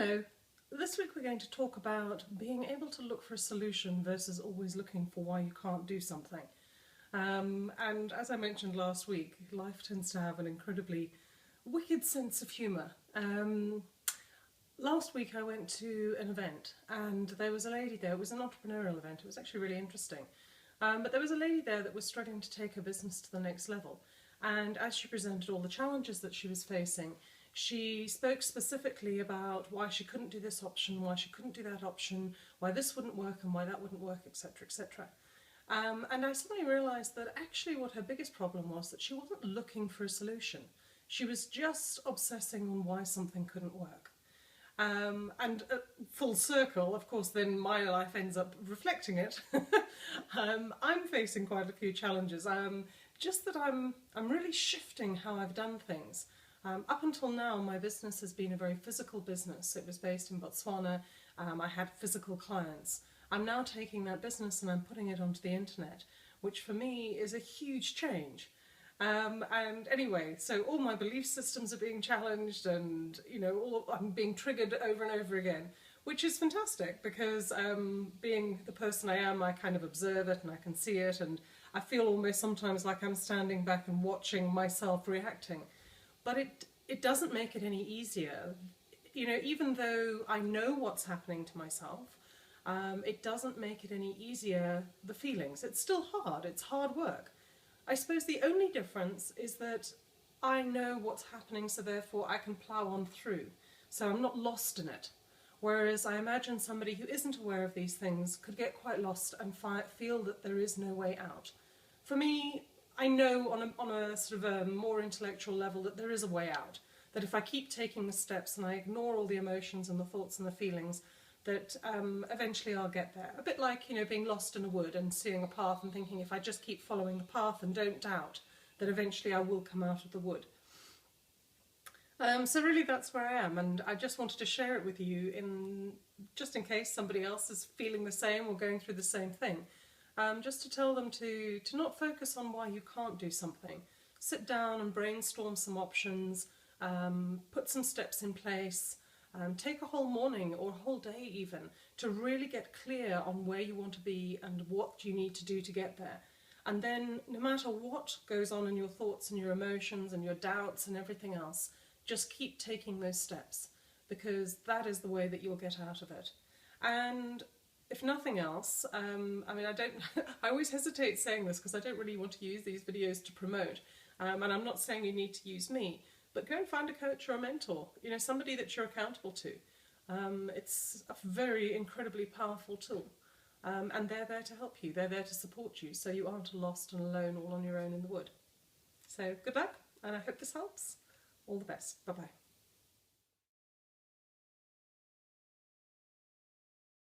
Hello. This week we're going to talk about being able to look for a solution versus always looking for why you can't do something. And as I mentioned last week, life tends to have an incredibly wicked sense of humour. Last week I went to an event and there was a lady there. It was an entrepreneurial event. It was actually really interesting. But there was a lady there that was struggling to take her business to the next level. And as she presented all the challenges that she was facing, she spoke specifically about why she couldn't do this option, why she couldn't do that option, why this wouldn't work and why that wouldn't work, etc., etc. And I suddenly realised that actually what her biggest problem was that she wasn't looking for a solution. She was just obsessing on why something couldn't work. Full circle, of course, then my life ends up reflecting it. I'm facing quite a few challenges. Just that I'm really shifting how I've done things. Up until now, my business has been a very physical business. It was based in Botswana. I had physical clients. I'm now taking that business and I'm putting it onto the internet, which for me is a huge change. And anyway, so all my belief systems are being challenged and, you know, I'm being triggered over and over again, which is fantastic because being the person I am, I kind of observe it and I can see it, and I feel almost sometimes like I'm standing back and watching myself reacting. But it doesn't make it any easier. You know, even though I know what's happening to myself, it doesn't make it any easier, the feelings. It's still hard, it's hard work. I suppose the only difference is that I know what's happening, so therefore I can plough on through. So I'm not lost in it. Whereas I imagine somebody who isn't aware of these things could get quite lost and feel that there is no way out. For me, I know on a sort of a more intellectual level that there is a way out. That if I keep taking the steps and I ignore all the emotions and the thoughts and the feelings, that eventually I'll get there. A bit like, you know, being lost in a wood and seeing a path and thinking if I just keep following the path and don't doubt, that eventually I will come out of the wood. So really that's where I am, and I just wanted to share it with you just in case somebody else is feeling the same or going through the same thing. Just to tell them to not focus on why you can't do something. Sit down and brainstorm some options, put some steps in place, take a whole morning or a whole day even to really get clear on where you want to be and what you need to do to get there. And then no matter what goes on in your thoughts and your emotions and your doubts and everything else, just keep taking those steps, because that is the way that you'll get out of it. And if nothing else, I mean, I always hesitate saying this because I don't really want to use these videos to promote, and I'm not saying you need to use me, but go and find a coach or a mentor, you know, somebody that you're accountable to. It's a very incredibly powerful tool, and they're there to help you, they're there to support you, so you aren't lost and alone all on your own in the wood. So good luck, and I hope this helps. All the best. Bye-bye.